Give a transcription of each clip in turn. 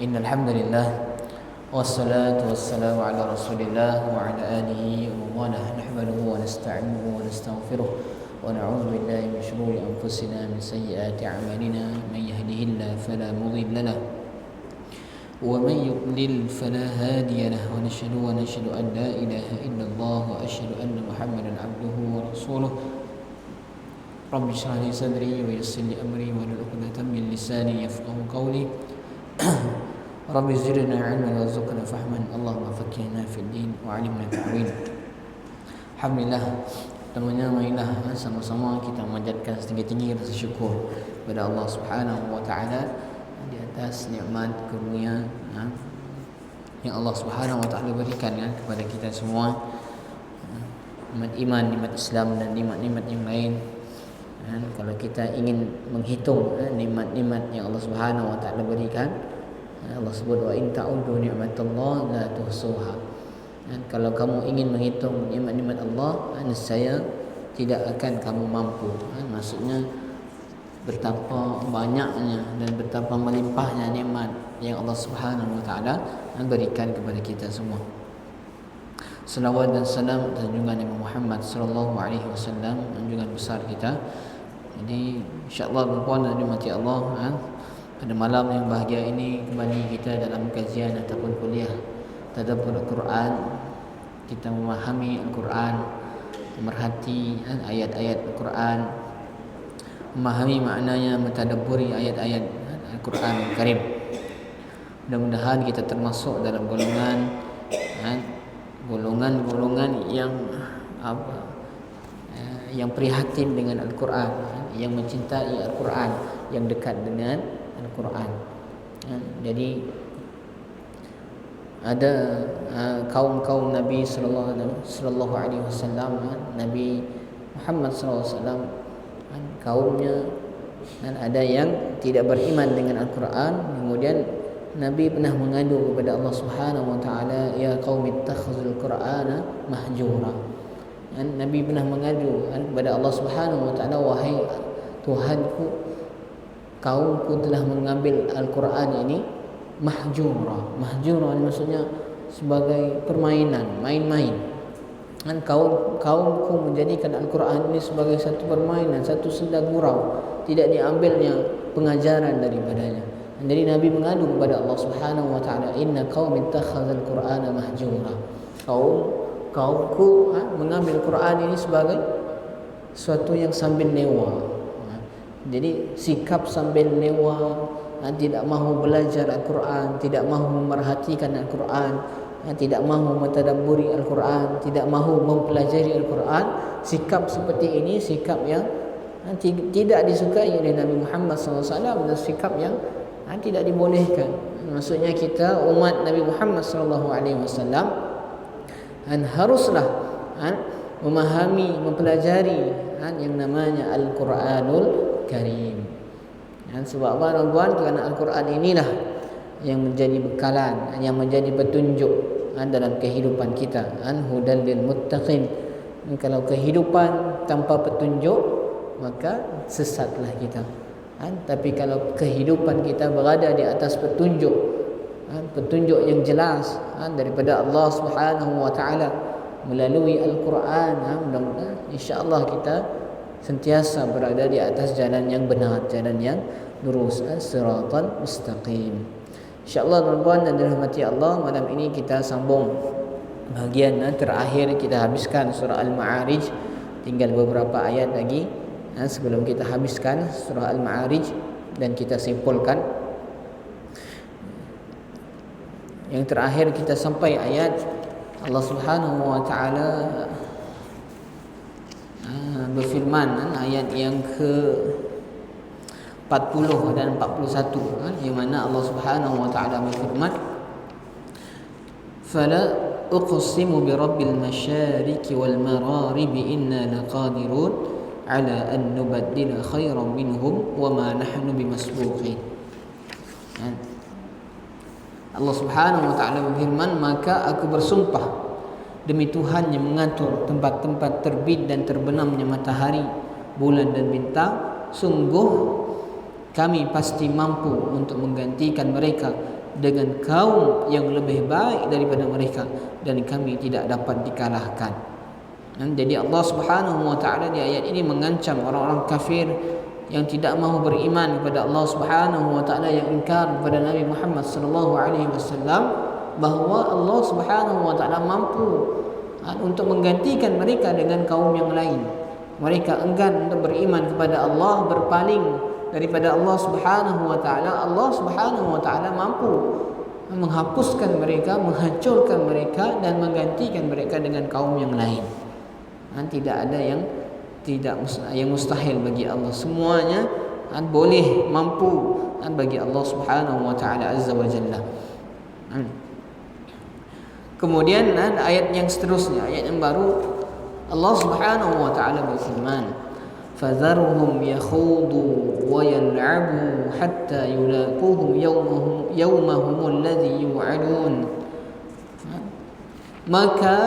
إن الحمد لله والصلاة والسلام على رسول الله وعلى آله ومن نحمده ونستعينه ونستغفره ونعوذ بالله من شرور أنفسنا من سيئات أعمالنا من يهده الله فلا مضل له ومن يضلل فلا هادي له ونشهد أن لا إله إلا الله وأشهد أن محمدا عبده ورسوله رب اشرح لي صدري ويسر لي أمري واحلل عقدة من لساني يفقهوا قولي رب زدنا علما وارزقنا فهما اللهم فقهنا في الدين وعلمنا التأويل. Alhamdulillah, temannya marilah sama-sama kita memanjatkan setinggi-tinggi rasa syukur kepada Allah Subhanahu wa taala di atas nikmat karunia yang Allah Subhanahu wa taala berikan kepada kita semua, nikmat iman, nikmat Islam dan nikmat-nikmat yang lain. Kalau kita ingin menghitung nikmat-nikmat yang Allah Subhanahu wa taala berikan, Allah sebut wa in ta'uddu ni'matallah la tuhsuha. Kalau kamu ingin menghitung nikmat-nikmat Allah, nescaya tidak akan kamu mampu. Maksudnya betapa banyaknya dan betapa melimpahnya nikmat yang Allah Subhanahu wa taala berikan kepada kita semua. Salawat dan salam atas junjungan Nabi Muhammad sallallahu alaihi wasallam, junjungan besar kita. Jadi insya-Allah tuan-tuan dan dimati Allah, pada malam yang bahagia ini kembali kita dalam kajian ataupun kuliah tadabbur Al-Quran. Kita memahami Al-Quran, memerhati ayat-ayat Al-Quran, memahami maknanya, mentadabburi ayat-ayat Al-Quran Al-Karim. Mudah-mudahan kita termasuk dalam golongan yang prihatin dengan Al-Quran, yang mencintai Al-Quran, yang dekat dengan Al-Quran. Jadi ada kaum-kaum Nabi sallallahu alaihi wasallam, Nabi Muhammad sallallahu alaihi wasallam, kaumnya ada yang tidak beriman dengan Al-Quran. Kemudian Nabi pernah mengadu kepada Allah Subhanahu wa taala, ya qaumi ittakhazul Qur'ana mahjura. Nabi pernah mengadu kepada Allah Subhanahu wa taala, wahai Tuhanku, kaumku telah mengambil Al-Quran ini mahjura. Mahjura maksudnya sebagai permainan, main-main. Kaumku menjadikan Al-Quran ini sebagai satu permainan, satu senda gurau, tidak diambilnya pengajaran daripadanya. Jadi Nabi mengadu kepada Allah Subhanahu wa taala, inna qaumi ittakhadzal Qur'ana mahjura. Kaumku mengambil Quran ini sebagai sesuatu yang sambil newa. Jadi sikap sambil newa, tidak mahu belajar Al-Quran, tidak mahu memerhatikan Al-Quran, tidak mahu mentadabburi Al-Quran, tidak mahu mempelajari Al-Quran. Sikap seperti ini sikap yang tidak disukai oleh Nabi Muhammad SAW, dan sikap yang tidak dibolehkan. Maksudnya kita umat Nabi Muhammad SAW haruslah memahami, mempelajari yang namanya Al-Quranul Karim. Sebab apa tuan-tuan? Kerana Al-Quran inilah yang menjadi bekalan, yang menjadi petunjuk dalam kehidupan kita. Hudan lil muttaqin. Kalau kehidupan tanpa petunjuk, maka sesatlah kita. Tapi kalau kehidupan kita berada di atas petunjuk, petunjuk yang jelas daripada Allah Subhanahu wa taala melalui Al-Quran, mudah-mudahan insya-Allah kita sentiasa berada di atas jalan yang benar, jalan yang lurus, as-siratal mustaqim. Insya-Allah tuan-tuan dan dirahmati Allah, malam ini kita sambung bahagian terakhir. Kita habiskan surah Al-Ma'arij, tinggal beberapa ayat lagi sebelum kita habiskan surah Al-Ma'arij dan kita simpulkan. Yang terakhir kita sampai ayat Allah Subhanahu wa taala berfirman, ayat yang ke-40 dan 41, yang mana Allah Subhanahu wa taala berfirman, fala uqsimu bi rabbil masyariqi wal magharibi inna laqadirun ala an nubaddila khairan minhum wa ma nahnu bimasbuqin. Allah Subhanahu wa taala berfirman, maka aku bersumpah demi Tuhan yang mengatur tempat-tempat terbit dan terbenamnya matahari, bulan dan bintang, sungguh kami pasti mampu untuk menggantikan mereka dengan kaum yang lebih baik daripada mereka, dan kami tidak dapat dikalahkan. Jadi Allah Subhanahu wa taala di ayat ini mengancam orang-orang kafir yang tidak mahu beriman kepada Allah Subhanahu wa taala, yang ingkar kepada Nabi Muhammad sallallahu alaihi wasallam, bahawa Allah Subhanahu wa taala mampu untuk menggantikan mereka dengan kaum yang lain. Mereka enggan untuk beriman kepada Allah, berpaling daripada Allah Subhanahu wa taala. Allah Subhanahu wa taala mampu menghapuskan mereka, menghancurkan mereka, dan menggantikan mereka dengan kaum yang lain. Tidak ada yang mustahil bagi Allah. Semuanya boleh, mampu bagi Allah Subhanahu wa taala azza wa jalla. Kemudian ayat yang seterusnya, ayat yang baru, Allah Subhanahu wa taala berfirman, "Fadharhum yakhudu wa yal'abu hatta yulaquhum yawmahum alladhi yu'adun." Maka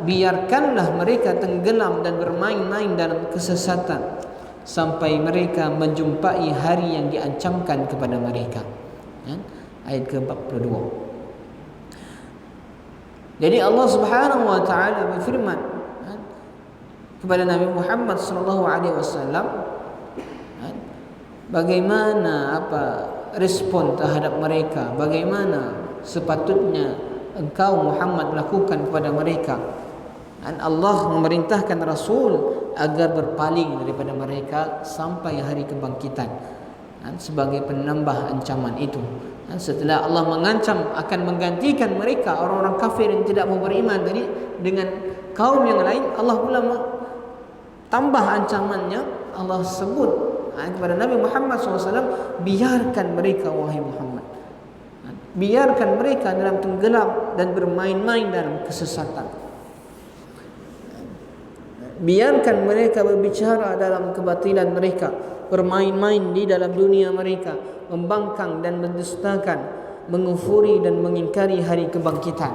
biarkanlah mereka tenggelam dan bermain-main dalam kesesatan sampai mereka menjumpai hari yang diancamkan kepada mereka. Ayat ke-42. Jadi Allah Subhanahu wa taala berfirman kepada Nabi Muhammad sallallahu alaihi wasallam, bagaimana respon terhadap mereka, bagaimana sepatutnya engkau Muhammad lakukan kepada mereka. Allah memerintahkan Rasul agar berpaling daripada mereka sampai hari kebangkitan, sebagai penambah ancaman itu. Setelah Allah mengancam akan menggantikan mereka, orang-orang kafir yang tidak mau beriman tadi, dengan kaum yang lain, Allah pula tambah ancamannya. Allah sebut kepada Nabi Muhammad SAW, biarkan mereka wahai Muhammad, biarkan mereka dalam tenggelam dan bermain-main dalam kesesatan. Biarkan mereka berbicara dalam kebatilan mereka, bermain-main di dalam dunia mereka, membangkang dan mendustakan, mengufuri dan mengingkari hari kebangkitan,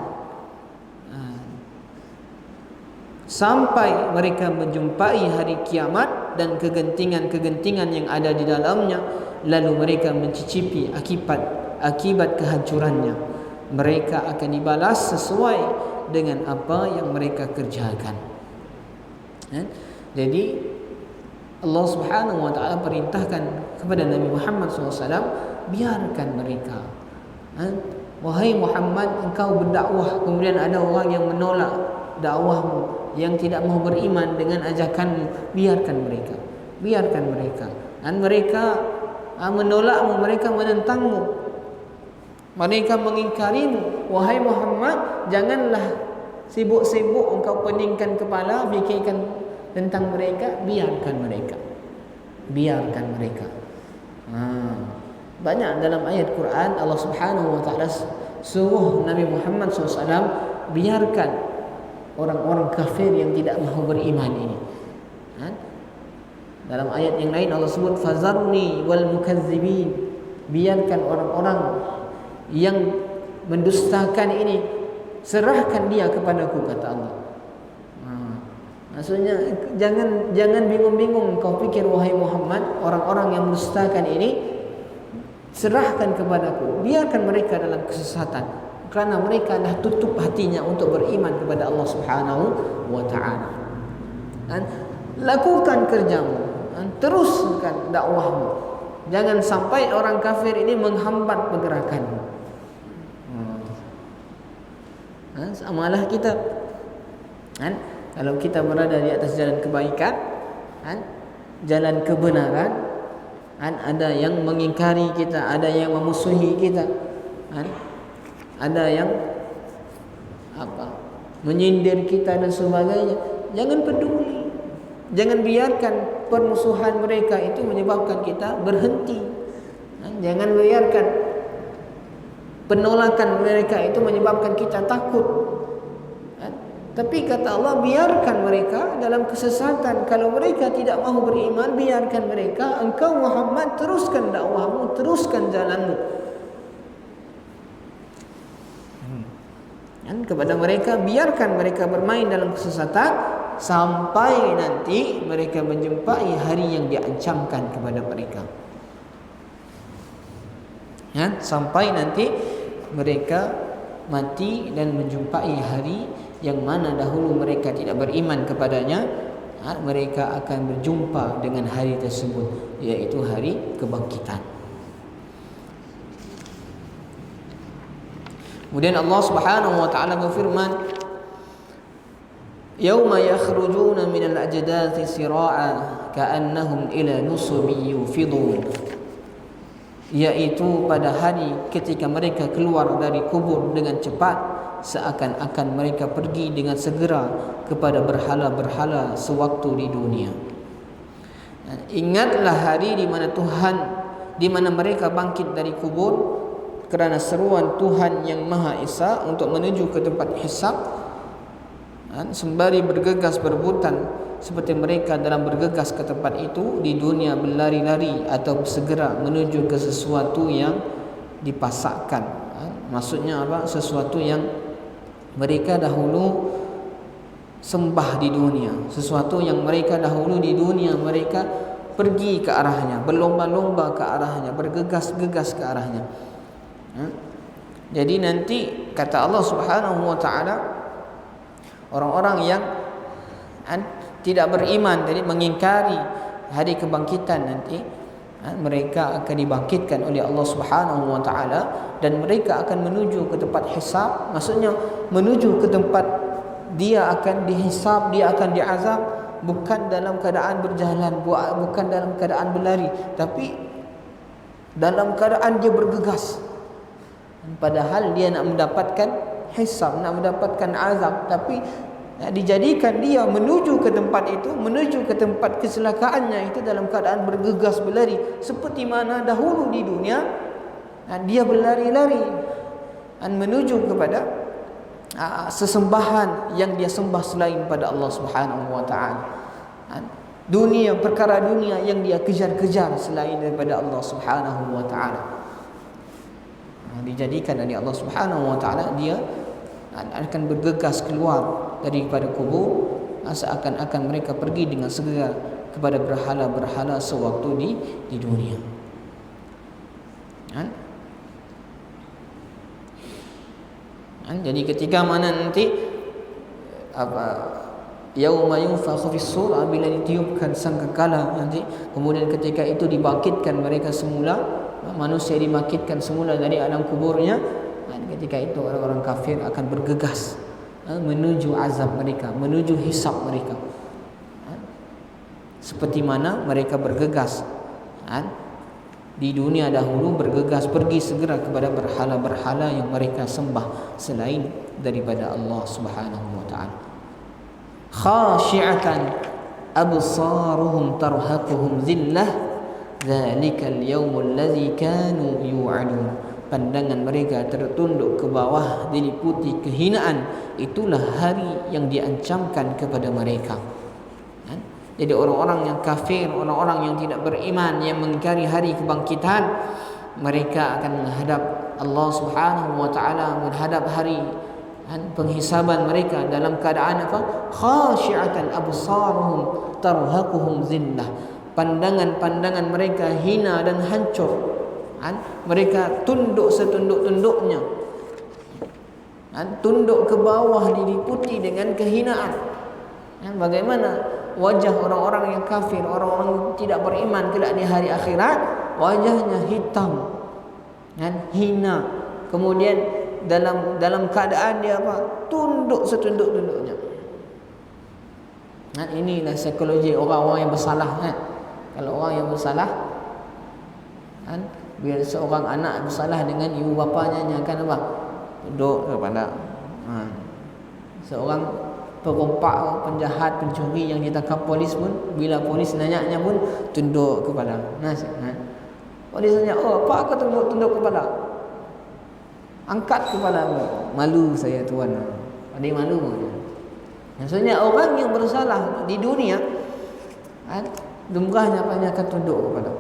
sampai mereka menjumpai hari kiamat dan kegentingan-kegentingan yang ada di dalamnya, lalu mereka mencicipi akibat kehancurannya. Mereka akan dibalas sesuai dengan apa yang mereka kerjakan. Jadi Allah Subhanahu wa taala perintahkan kepada Nabi Muhammad SAW, biarkan mereka. Wahai Muhammad, engkau berdakwah, kemudian ada orang yang menolak dakwahmu, yang tidak mau beriman dengan ajakanmu, biarkan mereka. Biarkan mereka. Dan mereka menolakmu, mereka menentangmu, mereka mengingkarimu. Wahai Muhammad, janganlah sibuk-sibuk engkau peningkan kepala fikirkan tentang mereka. Biarkan mereka. Biarkan mereka. Banyak dalam ayat Quran Allah Subhanahu wa taala suruh Nabi Muhammad SAW biarkan orang-orang kafir yang tidak mahu beriman ini. Dalam ayat yang lain Allah sebut, "Fazarni wal mukazzibin." Biarkan orang-orang yang mendustakan ini, serahkan dia kepadaku, kata Allah. Maksudnya jangan bingung-bingung kau fikir wahai Muhammad, orang-orang yang mendustakan ini serahkan kepadaku, biarkan mereka dalam kesesatan, kerana mereka dah tutup hatinya untuk beriman kepada Allah Subhanahu wa taala. Dan lakukan kerjamu, dan teruskan dakwahmu. Jangan sampai orang kafir ini menghambat pergerakanmu. Amalah kita. Kalau kita berada di atas jalan kebaikan, jalan kebenaran, ada yang mengingkari kita, ada yang memusuhi kita, ada yang menyindir kita dan sebagainya. Jangan peduli, jangan biarkan permusuhan mereka itu menyebabkan kita berhenti. Jangan biarkan penolakan mereka itu menyebabkan kita takut. Tapi kata Allah, biarkan mereka dalam kesesatan. Kalau mereka tidak mahu beriman, biarkan mereka. Engkau Muhammad teruskan dakwahmu, teruskan jalanmu. Dan kepada mereka, biarkan mereka bermain dalam kesesatan sampai nanti mereka menjumpai hari yang diancamkan kepada mereka. Sampai nanti mereka mati dan menjumpai hari yang mana dahulu mereka tidak beriman kepadanya, mereka akan berjumpa dengan hari tersebut, yaitu hari kebangkitan. Kemudian Allah Subhanahu wa taala berfirman, "Yauma yakhrujuna minal ajdathi sira'a ka'annahum ila nusubin yufidun." Yaitu pada hari ketika mereka keluar dari kubur dengan cepat, seakan-akan mereka pergi dengan segera kepada berhala-berhala sewaktu di dunia. Ingatlah hari di mana di mana mereka bangkit dari kubur kerana seruan Tuhan yang Maha Esa untuk menuju ke tempat hisab, sembari bergegas berebutan seperti mereka dalam bergegas ke tempat itu di dunia, berlari-lari atau segera menuju ke sesuatu yang dipasakkan. Maksudnya apa? Sesuatu yang mereka dahulu sembah di dunia, sesuatu yang mereka dahulu di dunia mereka pergi ke arahnya, berlomba-lomba ke arahnya, bergegas-gegas ke arahnya. Jadi nanti kata Allah Subhanahu wa taala, orang-orang yang tidak beriman, jadi mengingkari hari kebangkitan nanti, mereka akan dibangkitkan oleh Allah Subhanahu wa taala dan mereka akan menuju ke tempat hisab. Maksudnya menuju ke tempat dia akan dihisab, dia akan diazab, bukan dalam keadaan berjalan, bukan dalam keadaan berlari, tapi dalam keadaan dia bergegas. Padahal dia nak mendapatkan hisab, nak mendapatkan azab, tapi dijadikan dia menuju ke tempat itu, menuju ke tempat kecelakaannya itu dalam keadaan bergegas berlari, seperti mana dahulu di dunia dia berlari-lari menuju kepada sesembahan yang dia sembah selain pada Allah Subhanahu wa taala. Dunia, perkara dunia yang dia kejar-kejar selain daripada Allah Subhanahu wa taala. Dijadikan oleh Allah Subhanahu wa taala dia akan bergegas keluar daripada kubur, seakan-akan mereka pergi dengan segera kepada berhala-berhala sewaktu di dunia. Jadi ketika mana nanti yauma yunfakhu fis-sur, bila ditiupkan sangkakala nanti, kemudian ketika itu dibangkitkan mereka semula, manusia dibangkitkan semula dari alam kuburnya. Ketika itu orang-orang kafir akan bergegas menuju azab mereka, menuju hisab mereka, seperti mana mereka bergegas di dunia dahulu, bergegas pergi segera kepada berhala-berhala yang mereka sembah selain daripada Allah Subhanahu wa taala. Khashi'atan absaruhum tarhaquhum zillah, dzalikal yaumul ladzi kanu yu'adun. Pandangan mereka tertunduk ke bawah, diliputi kehinaan. Itulah hari yang diancamkan kepada mereka. Jadi orang-orang yang kafir, orang-orang yang tidak beriman, yang mengingkari hari kebangkitan, mereka akan menghadap Allah Subhanahu wa taala, menghadap hari penghisaban mereka dalam keadaan apa? Khashi'atan absaruhum tarhaquhum zillah. Pandangan-pandangan mereka hina dan hancur. Mereka tunduk setunduk-tunduknya, tunduk ke bawah, diliputi dengan kehinaan. Bagaimana wajah orang-orang yang kafir, orang-orang yang tidak beriman kelak di hari akhirat? Wajahnya hitam dan hina, kemudian dalam keadaan dia apa? Tunduk setunduk-tunduknya. Inilah psikologi orang-orang yang bersalah. Kalau orang yang bersalah, bila seorang anak bersalah dengan ibu bapanya, dia akan apa? Tunduk kepada seorang perompak, penjahat, pencuri yang ditangkap polis pun, bila polis nanyanya pun tunduk kepada polis tanya, "Oh, apa kau tunduk kepada?" "Angkat kepala." "Malu saya tuan." Ada malu. Maksudnya orang yang bersalah di dunia, lumrahnya akan tunduk kepada.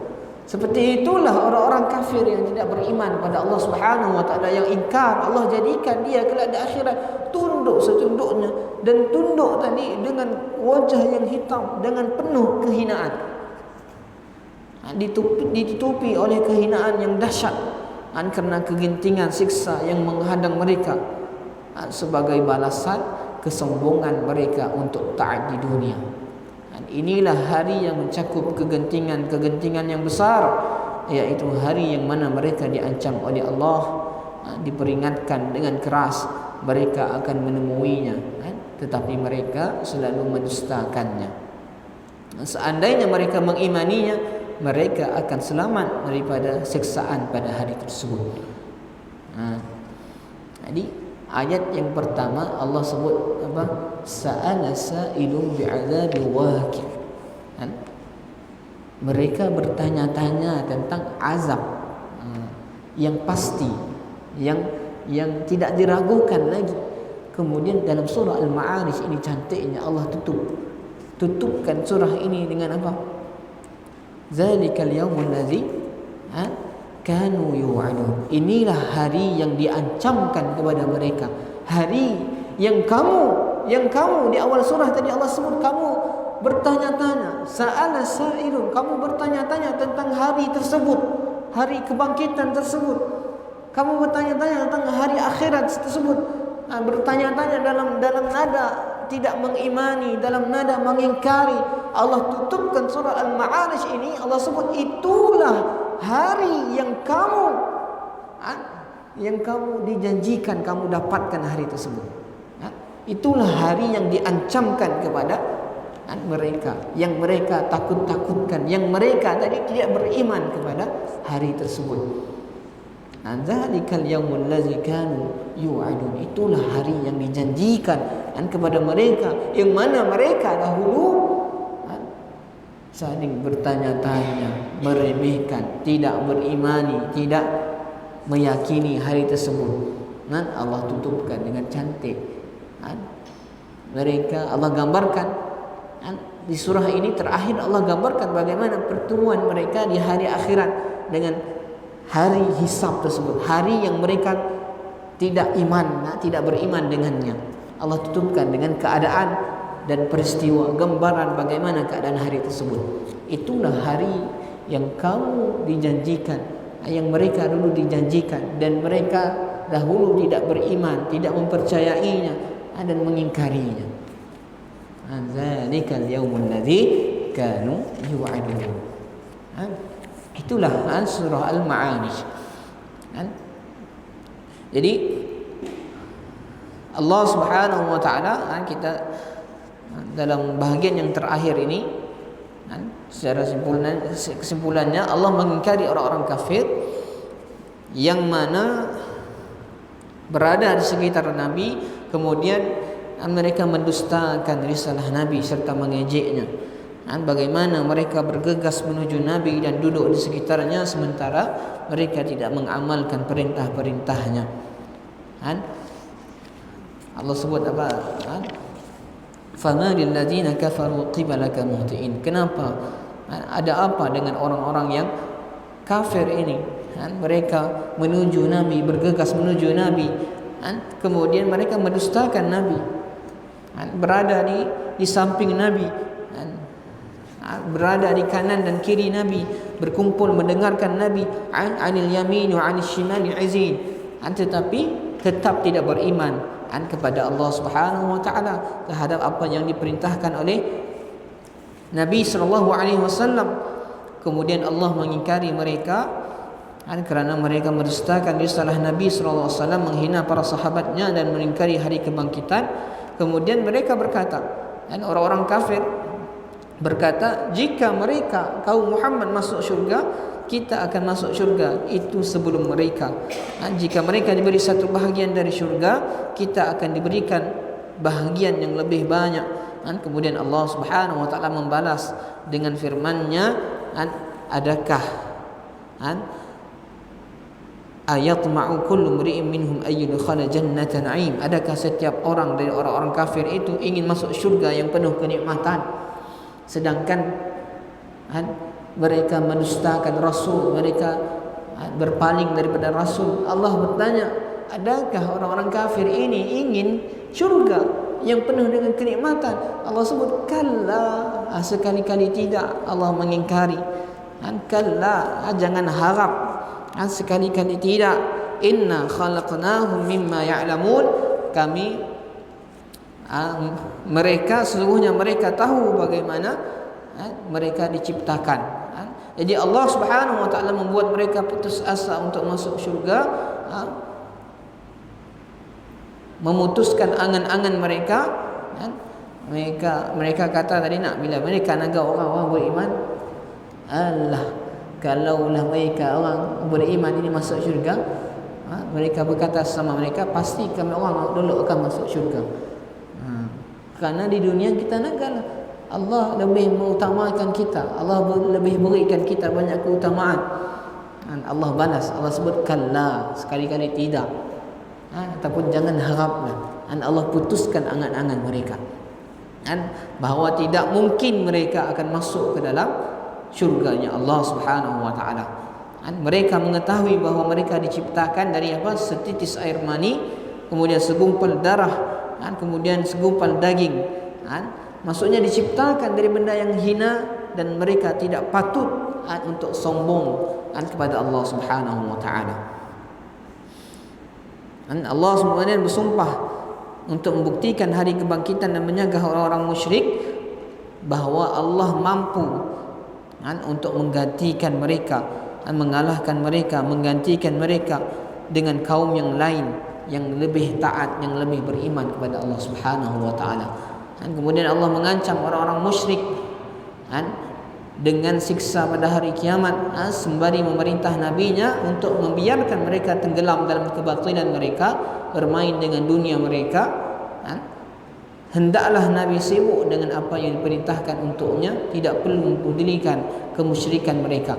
Seperti itulah orang-orang kafir yang tidak beriman pada Allah Subhanahu wa taala, yang ingkar Allah jadikan dia kelak di akhirat tunduk setunduknya, dan tunduk tadi dengan wajah yang hitam, dengan penuh kehinaan, ditutupi oleh kehinaan yang dahsyat. karena kegentingan siksa yang menghadang mereka, sebagai balasan kesombongan mereka untuk taat di dunia. Inilah hari yang mencakup kegentingan yang besar, yaitu hari yang mana mereka diancam oleh Allah, diperingatkan dengan keras mereka akan menemuinya, tetapi mereka selalu mendustakannya. Seandainya mereka mengimaninya, mereka akan selamat daripada siksaan pada hari tersebut. Jadi ayat yang pertama Allah sebut apa? Sa'ala sa'ilun bi'adzabi waqi'. Mereka bertanya-tanya tentang azab yang pasti, yang tidak diragukan lagi. Kemudian dalam surah Al-Ma'arij ini cantiknya Allah tutupkan surah ini dengan apa? Zalikal yaumul ladzi kanu yu'adun. Inilah hari yang diancamkan kepada mereka. Hari yang kamu di awal surah tadi Allah sebut kamu bertanya-tanya. Sa'ala sa'ilun, kamu bertanya-tanya tentang hari tersebut, hari kebangkitan tersebut. Kamu bertanya-tanya tentang hari akhirat tersebut. Bertanya-tanya dalam nada tidak mengimani, dalam nada mengingkari. Allah tutupkan surah Al-Ma'arij ini, Allah sebut itulah hari yang kamu dijanjikan kamu dapatkan hari tersebut. Itulah hari yang diancamkan kepada mereka, yang mereka takut-takutkan, yang mereka tadi tidak beriman kepada hari tersebut. Dzalikal yaumul ladzi kanu yu'adun. Itulah hari yang dijanjikan kepada mereka, yang mana mereka dahulu saling bertanya-tanya, meremehkan, tidak berimani, tidak meyakini hari tersebut. Allah tutupkan dengan cantik. Mereka Allah gambarkan di surah ini terakhir Allah gambarkan bagaimana pertemuan mereka di hari akhirat dengan hari hisab tersebut, hari yang mereka tidak beriman dengannya. Allah tutupkan dengan keadaan dan peristiwa, gambaran bagaimana keadaan hari tersebut. Itulah hari yang kamu dijanjikan, yang mereka dulu dijanjikan, dan mereka dahulu tidak beriman, tidak mempercayainya dan mengingkarinya. Dzalikal yaumul ladzi kanu yu'adun. Itulah surah Al-Ma'arij. Jadi Allah Subhanahu wa taala, kita dalam bahagian yang terakhir ini, secara kesimpulannya Allah mengingkari orang-orang kafir yang mana berada di sekitar Nabi, kemudian mereka mendustakan risalah Nabi serta mengejeknya. Bagaimana mereka bergegas menuju Nabi dan duduk di sekitarnya sementara mereka tidak mengamalkan perintah-perintahnya. Allah sebut apa? Fama lil ladzina kafaru qibalaka muhtiin. Kenapa? Ada apa dengan orang-orang yang kafir ini? Mereka menuju Nabi, bergegas menuju Nabi, kemudian mereka mendustakan Nabi, berada di samping Nabi, berada di kanan dan kiri Nabi, berkumpul mendengarkan Nabi, anil yamin wa anil shimali izin, tetapi tetap tidak beriman kepada Allah Subhanahu wa taala terhadap apa yang diperintahkan oleh Nabi sallallahu alaihi wasallam. Kemudian Allah mengingkari mereka kerana mereka mendustakan risalah Nabi sallallahu alaihi wasallam, menghina para sahabatnya dan mengingkari hari kebangkitan. Kemudian mereka berkata, orang-orang kafir berkata, jika mereka kaum Muhammad masuk syurga, kita akan masuk syurga itu sebelum mereka. Jika mereka diberi satu bahagian dari syurga, kita akan diberikan bahagian yang lebih banyak. Kemudian Allah Subhanahu wa taala membalas dengan firman-Nya, adakah ayatma'u kullu mri'in minhum ayyudkhala jannata na'im. Adakah setiap orang dari orang-orang kafir itu ingin masuk syurga yang penuh kenikmatan, sedangkan mereka mendustakan Rasul, mereka berpaling daripada Rasul. Allah bertanya, adakah orang-orang kafir ini ingin syurga yang penuh dengan kenikmatan? Allah sebut kalla, sekali-kali tidak. Allah mengingkari, kalla, jangan harap Sekali-kali tidak. Inna khalaqnahum mimma ya'lamun. Kami mereka sesungguhnya mereka tahu bagaimana mereka diciptakan. Jadi Allah Subhanahu wa taala membuat mereka putus asa untuk masuk syurga, memutuskan angan-angan mereka. Mereka kata tadi bila mereka naga orang-orang beriman, Allah, kalaulah mereka orang beriman ini masuk syurga, mereka berkata sama mereka, pasti kami orang dulu akan masuk syurga. Kerana di dunia kita naga lah, Allah lebih mengutamakan kita, Allah lebih berikan kita banyak keutamaan. Allah balas, Allah sebut kalla, sekali-kali tidak. Ataupun jangan haraplah. Allah putuskan angan-angan mereka, bahawa tidak mungkin mereka akan masuk ke dalam syurganya Allah Subhanahu wa taala. Mereka mengetahui bahawa mereka diciptakan dari apa? Setitis air mani, kemudian segumpal darah, kemudian segumpal daging. Maksudnya diciptakan dari benda yang hina, dan mereka tidak patut untuk sombong kepada Allah Subhanahu wa taala. Allah SWT bersumpah untuk membuktikan hari kebangkitan dan menyagah orang-orang musyrik bahawa Allah mampu untuk menggantikan mereka, mengalahkan mereka, menggantikan mereka dengan kaum yang lain yang lebih taat, yang lebih beriman kepada Allah Subhanahu wa taala. Kemudian Allah mengancam orang-orang musyrik dengan siksa pada hari kiamat, sembari memerintah nabinya untuk membiarkan mereka tenggelam dalam kebatilan mereka, bermain dengan dunia mereka. Hendaklah Nabi sibuk dengan apa yang diperintahkan untuknya, tidak perlu mempedulikan kemusyrikan mereka.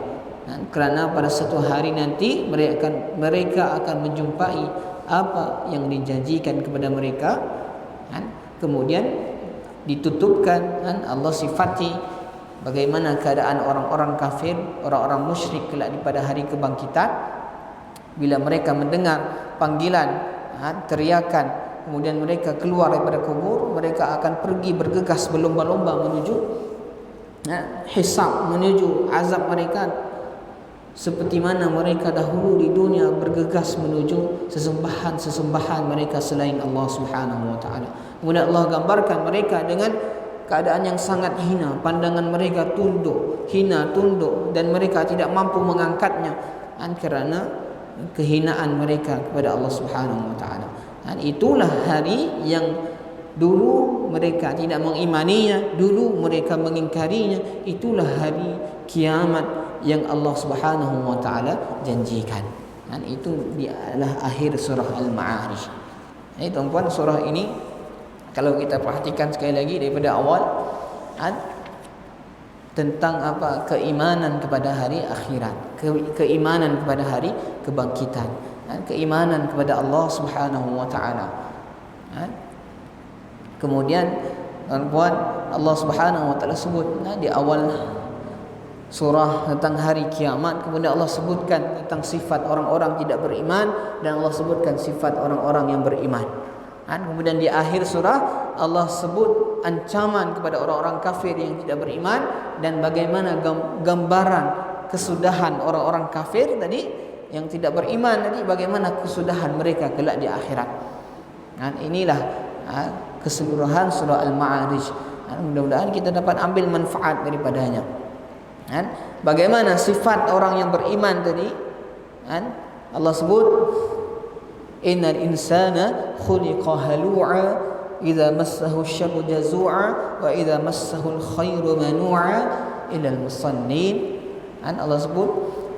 Kerana pada satu hari nanti mereka akan menjumpai apa yang dijanjikan kepada mereka. Kemudian ditutupkan, Allah sifati bagaimana keadaan orang-orang kafir, orang-orang musyrik kelak pada hari kebangkitan. Bila mereka mendengar panggilan, teriakan, kemudian mereka keluar daripada kubur, mereka akan pergi bergegas berlomba-lomba menuju hisab, menuju azab mereka, seperti mana mereka dahulu di dunia bergegas menuju sesembahan-sesembahan mereka selain Allah Subhanahu wa taala. Kemudian Allah gambarkan mereka dengan keadaan yang sangat hina, pandangan mereka tunduk, hina tunduk, dan mereka tidak mampu mengangkatnya kerana kehinaan mereka kepada Allah Subhanahu wa taala. Itulah hari yang dulu mereka tidak mengimaninya, dulu mereka mengingkarinya. Itulah hari kiamat yang Allah Subhanahu wa taala janjikan. Itu adalah akhir surah Al-Ma'arij. Tuan-tuan, surah ini kalau kita perhatikan sekali lagi daripada awal, tentang apa? Keimanan kepada hari akhirat, keimanan kepada hari kebangkitan, keimanan kepada Allah Subhanahu wa taala. Kemudian tuan-tuan, Allah Subhanahu wa taala sebut di awal surah tentang hari kiamat, kemudian Allah sebutkan tentang sifat orang-orang tidak beriman, dan Allah sebutkan sifat orang-orang yang beriman. Kemudian di akhir surah Allah sebut ancaman kepada orang-orang kafir yang tidak beriman, dan bagaimana gambaran kesudahan orang-orang kafir tadi yang tidak beriman tadi, bagaimana kesudahan mereka kelak di akhirat. Inilah keseluruhan surah Al-Ma'arij. Mudah-mudahan kita dapat ambil manfaat daripadanya. Bagaimana sifat orang yang beriman tadi? Allah sebut, innal insana khuliqa halu'a idza massahu asy-syarru jazu'a wa idza massahu al-khairu manu'a ilal musallin. Allah sebut,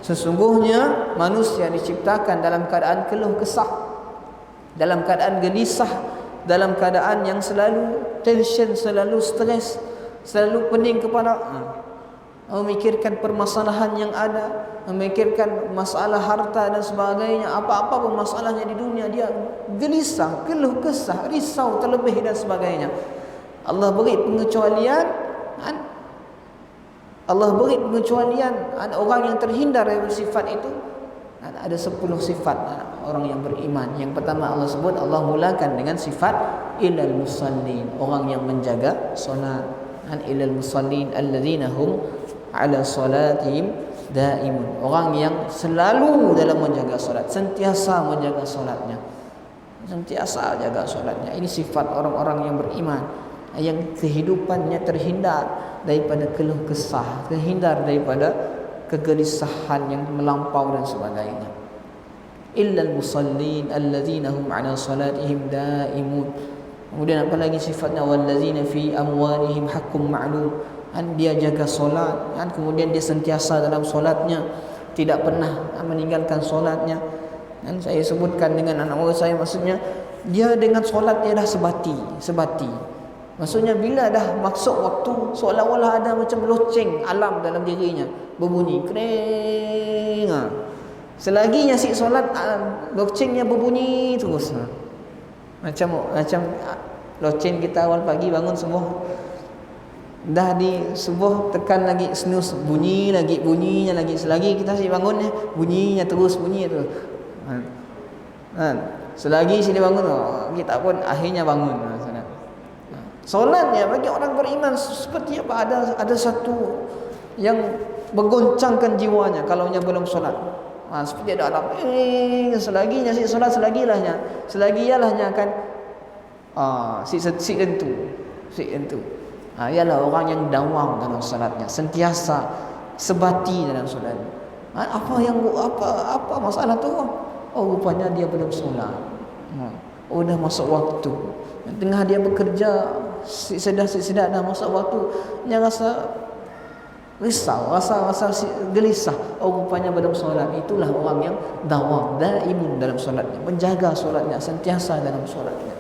sesungguhnya manusia diciptakan dalam keadaan keluh kesah, dalam keadaan gelisah, dalam keadaan yang selalu tension, selalu stres, selalu pening kepala, memikirkan permasalahan yang ada, memikirkan masalah harta dan sebagainya. Apa-apa pun masalahnya di dunia, dia gelisah, keluh kesah, risau terlebih dan sebagainya. Allah beri pengecualian, Allah beri pengecualian orang yang terhindar dari sifat itu. Ada 10 sifat orang yang beriman. Yang pertama Allah sebut, Allah mulakan dengan sifat ilal musallin, orang yang menjaga solat. Ilal musallin alladzina hum ala salatihim daimun, orang yang selalu dalam menjaga solat, sentiasa menjaga solatnya, sentiasa jaga solatnya. Ini sifat orang-orang yang beriman, yang kehidupannya terhindar daripada keluh kesah, terhindar daripada kegelisahan yang melampau dan sebagainya. Illal musallin allazina hum ala salatihim daimun. Kemudian apa lagi sifatnya? Wallazina fi amwalihim haqqun ma'lum. Dia jaga solat, kemudian dia sentiasa dalam solatnya, tidak pernah meninggalkan solatnya. Dan saya sebutkan dengan anak murid saya, maksudnya dia dengan solat dia dah sebati. Maksudnya bila dah masuk waktu, seolah-olah ada macam loceng alam dalam dirinya, berbunyi kreng. Selagi nyasik solat, locengnya berbunyi terus. Macam loceng kita awal pagi bangun semua, dah di subuh tekan lagi snooze, bunyinya lagi. Selagi kita si bangun bunyinya terus. Selagi sini bangun, kita pun akhirnya bangun. Solatnya bagi orang beriman seperti apa, ada satu yang menggoncangkan jiwanya kalau belum solat. Seperti ada alam, selagi nyasik solat, selagi ialahnya akan si tentu. Ialah orang yang dawam dalam solatnya, sentiasa sebati dalam solat. Apa masalah tu? Rupanya dia belum solat. Dah masuk waktu. Tengah dia bekerja, sedar dah masuk waktu, dia rasa risau, rasa gelisah. Rupanya belum solat. Itulah orang yang dawam, daimun dalam solatnya, menjaga solatnya, sentiasa dalam solatnya.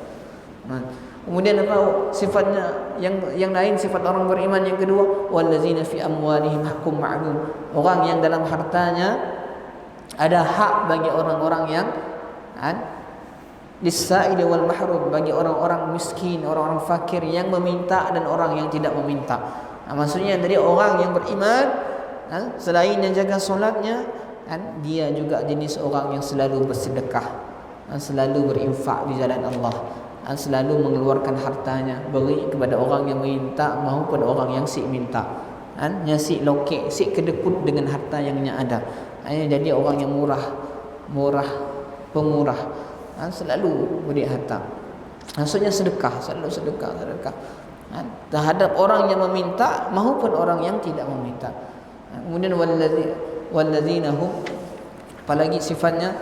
Kemudian apa sifatnya yang lain, sifat orang beriman yang kedua, wallazina fi amwalihim haqqun ma'lum. Orang yang dalam hartanya ada hak bagi orang-orang yang lis-sa'ili wal mahrum, bagi orang-orang miskin, orang-orang fakir yang meminta dan orang yang tidak meminta. Maksudnya dari orang yang beriman, selain yang jaga solatnya, dia juga jenis orang yang selalu bersedekah, selalu berinfak di jalan Allah, selalu mengeluarkan hartanya beri kepada orang yang meminta maupun orang yang sik minta. Yang sik lokek, sik kedekut dengan harta yang ada. Jadi orang yang pemurah, selalu beri harta. Maksudnya sedekah, selalu sedekah terhadap orang yang meminta maupun orang yang tidak meminta. Kemudian wallazina hum, apalagi sifatnya,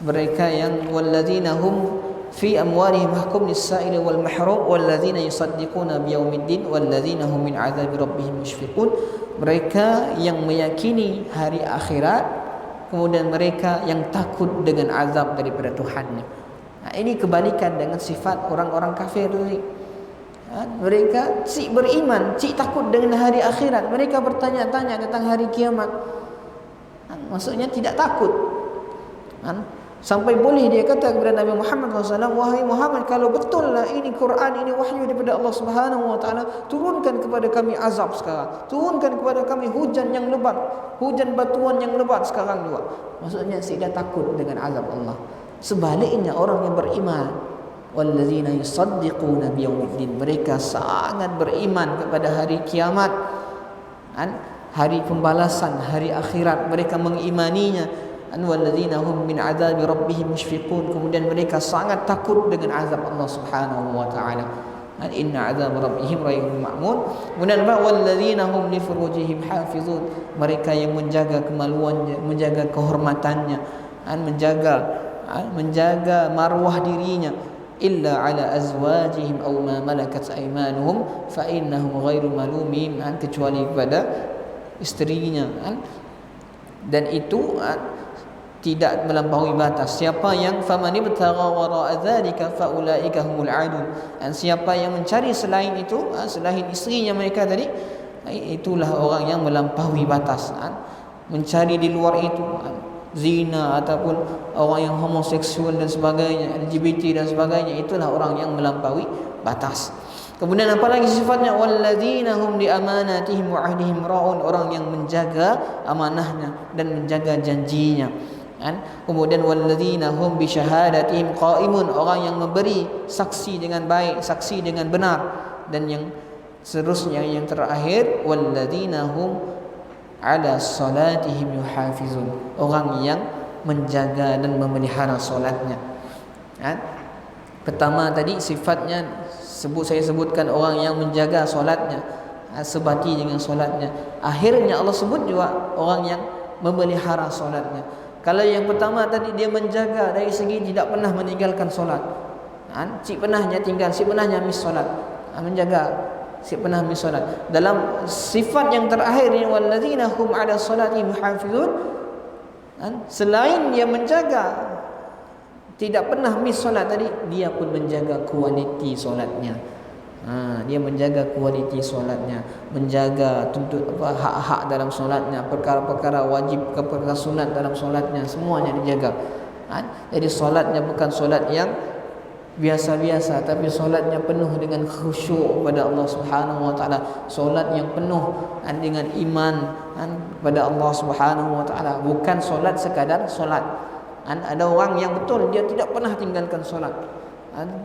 mereka yang wallazina hum fi amwalihim haqqun lis-sa'ili wal mahrum wallazina yusaddiquna biyaumiddin wallazina hum min 'adzabi rabbihim mushfiqun. Mereka yang meyakini hari akhirat, kemudian mereka yang takut dengan azab daripada Tuhannya. Ini kebalikan dengan sifat orang-orang kafir tadi. Mereka cik beriman, cik takut dengan hari akhirat. Mereka bertanya-tanya tentang hari kiamat. Maksudnya tidak takut. Sampai boleh dia kata kepada Nabi Muhammad SAW, wahai Muhammad, kalau betul lah ini Quran, ini wahyu daripada Allah Subhanahu Wa Taala, turunkan kepada kami azab sekarang, turunkan kepada kami hujan yang lebat, hujan batuan yang lebat sekarang juga. Maksudnya tidak takut dengan azab Allah. Sebaliknya orang yang beriman, wallazina yusaddiquna biyaumiddin, mereka sangat beriman kepada hari kiamat, hari pembalasan, hari akhirat, mereka mengimaninya. Wallazina hum min 'adzabi rabbihim mushfiqun, kemudian mereka sangat takut dengan azab Allah Subhanahu wa taala. Inna 'adzab rabbihim ghairun ma'mun. Kemudian wallazina hum li furujihim hafizun, mereka yang menjaga kemaluannya, menjaga kehormatannya, menjaga marwah dirinya. Illa ala azwajihim aw ma malakat aymanuhum fa innahum ghairu malumin, kecuali kepada isterinya, dan itu tidak melampaui batas. Siapa yang faman ibtagha wara'a dzalika fa ulaika humul 'adun, dan siapa yang mencari selain itu, selain isterinya mereka tadi, itulah orang yang melampaui batas. Mencari di luar itu, zina ataupun orang yang homoseksual dan sebagainya, LGBT dan sebagainya, itulah orang yang melampaui batas. Kemudian apalagi sifatnya, walladzina hum li amanatihim wa 'ahdihim ra'un, orang yang menjaga amanahnya dan menjaga janjinya. Kemudian walladzina hum bi syahadatihim qaimun, orang yang memberi saksi dengan baik, saksi dengan benar. Dan yang seterusnya, yang terakhir, walladzina hum 'ala salatihim yuhafizun, orang yang menjaga dan memelihara solatnya. Pertama tadi sifatnya saya sebutkan orang yang menjaga solatnya, sebati dengan solatnya. Akhirnya Allah sebut juga orang yang memelihara solatnya. Kalau yang pertama tadi dia menjaga dari segi tidak pernah meninggalkan solat, si penahnya tinggal, si penahnya miss solat, menjaga si penah miss solat. Dalam sifat yang terakhir ni walladzina hum 'ala salatihim hafizun, selain dia menjaga tidak pernah miss solat tadi, dia pun menjaga kualiti solatnya. Dia menjaga kualiti solatnya, menjaga tuntut hak-hak dalam solatnya, perkara-perkara wajib, perkara sunat dalam solatnya, semuanya dijaga. Jadi solatnya bukan solat yang biasa-biasa, tapi solatnya penuh dengan khusyuk kepada Allah Subhanahu wa taala, solat yang penuh dengan iman kepada Allah Subhanahu wa taala, bukan solat sekadar solat. Ada orang yang betul dia tidak pernah tinggalkan solat,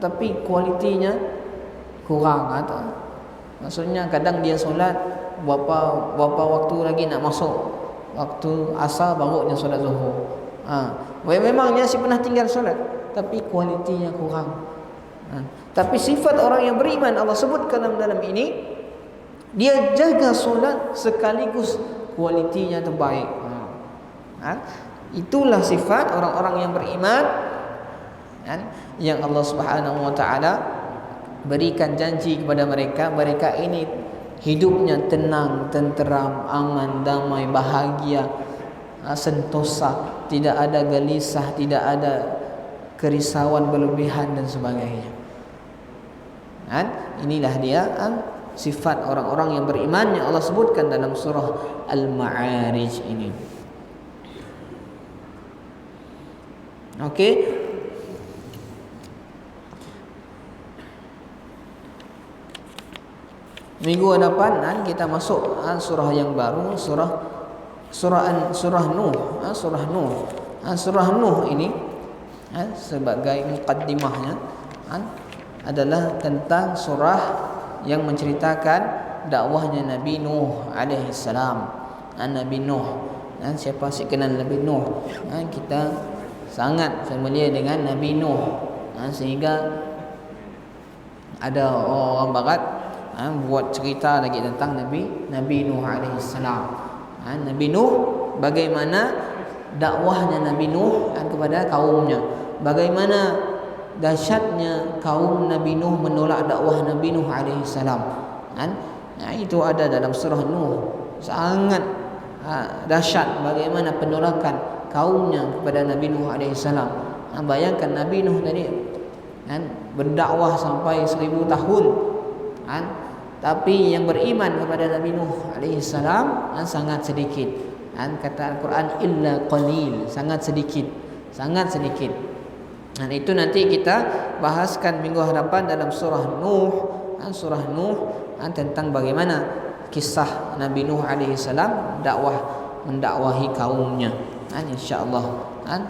tapi kualitinya kurang. Maksudnya kadang dia solat berapa waktu lagi nak masuk waktu asar baru dia solat zuhur. Memangnya si pernah tinggal solat, tapi kualitinya kurang. Tapi sifat orang yang beriman Allah sebutkan dalam ini, dia jaga solat sekaligus kualitinya terbaik. Itulah sifat orang-orang yang beriman, yang Allah Subhanahu wa taala berikan janji kepada mereka. Mereka ini hidupnya tenang, tenteram, aman, damai, bahagia, sentosa, tidak ada gelisah, tidak ada kerisauan berlebihan dan sebagainya. Inilah dia sifat orang-orang yang beriman yang Allah sebutkan dalam surah Al-Ma'arij ini. Okey. Minggu depan kita masuk surah yang baru, surah Nuh. Surah Nuh ini sebagai mukaddimahnya adalah tentang surah yang menceritakan dakwahnya Nabi Nuh alaihi salam. Nabi Nuh, siapa sih kenal Nabi Nuh? Kita sangat familiar dengan Nabi Nuh, sehingga ada orang barat buat cerita lagi tentang Nabi Nuh alaihi salam. Nabi Nuh, bagaimana dakwahnya Nabi Nuh kepada kaumnya, bagaimana dahsyatnya kaum Nabi Nuh menolak dakwah Nabi Nuh alaihi salam. Itu ada dalam surah Nuh. Sangat dahsyat bagaimana penolakan kaumnya kepada Nabi Nuh alaihi salam. Bayangkan Nabi Nuh tadi berdakwah sampai 1000 tahun, tapi yang beriman kepada Nabi Nuh alaihi salam sangat sedikit. Kata Al-Quran illa qalil, sangat sedikit. Dan itu nanti kita bahaskan minggu hadapan dalam surah Nuh. Surah Nuh tentang bagaimana kisah Nabi Nuh alaihi salam mendakwahi kaumnya. InsyaAllah,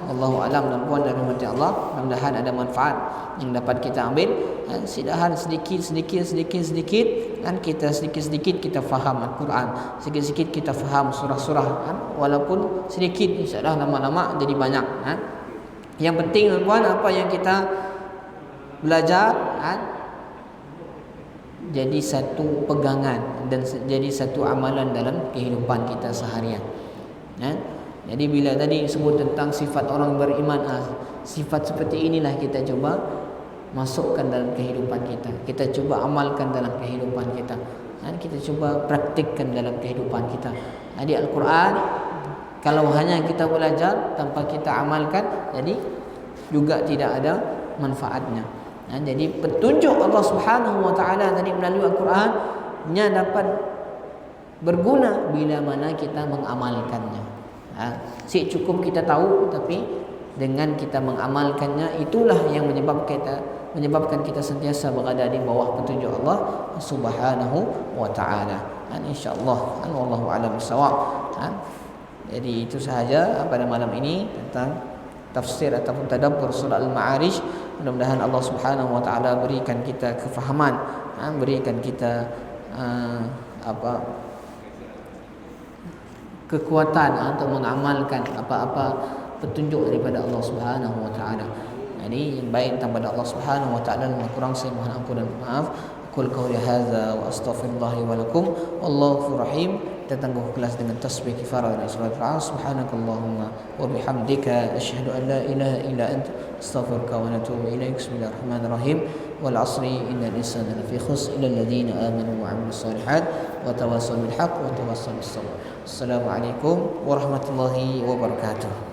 Allahu alam dan puan dan rahmati Allah. Mudah-mudahan ada manfaat yang dapat kita ambil. Sidahan sedikit dan kita sedikit kita faham Al-Quran, sedikit kita faham surah-surah, walaupun sedikit insyaAllah lama-lama jadi banyak. Yang penting tuan, apa yang kita belajar jadi satu pegangan dan jadi satu amalan dalam kehidupan kita seharian. Jadi bila tadi sebut tentang sifat orang beriman, sifat seperti inilah kita coba masukkan dalam kehidupan kita. Kita coba amalkan dalam kehidupan kita. Kita coba praktikkan dalam kehidupan kita. Jadi Al-Quran kalau hanya kita belajar tanpa kita amalkan, jadi juga tidak ada manfaatnya. Jadi petunjuk Allah Subhanahu wa taala tadi melalui Al-Quran nya dapat berguna bila mana kita mengamalkannya. Cukup kita tahu, tapi dengan kita mengamalkannya, itulah yang menyebabkan kita sentiasa berada di bawah petunjuk Allah Subhanahu wa taala. Insyaallah, wallahu a'lam bissawab. Jadi itu sahaja pada malam ini tentang tafsir ataupun tadabbur surah Al-Ma'arij. Mudah-mudahan Allah Subhanahu wa taala berikan kita kefahaman, berikan kita kekuatan untuk mengamalkan apa-apa petunjuk daripada Allah Subhanahu wa taala. Ini yang baik tentang pada Allah Subhanahu wa taala, dan kurang saya mohon ampun dan maaf. Qul qawli hadza wa astaghfirullah li wa lakum. Wallahu rahim. Kita tangguh kelas dengan tasbih kifarah dan salat al-asr. Subhanakallahumma wa bihamdika asyhadu an la ilaha illa anta astaghfiruka wa atubu ilaik. Bismillahirrahmanirrahim. Wal 'asri innal insana lafi khusr illa alladziina aamanu wa 'amilus shalihat wa tawassaw bil haqq wa tawassaw bis sabr. Assalamualaikum warahmatullahi wabarakatuh.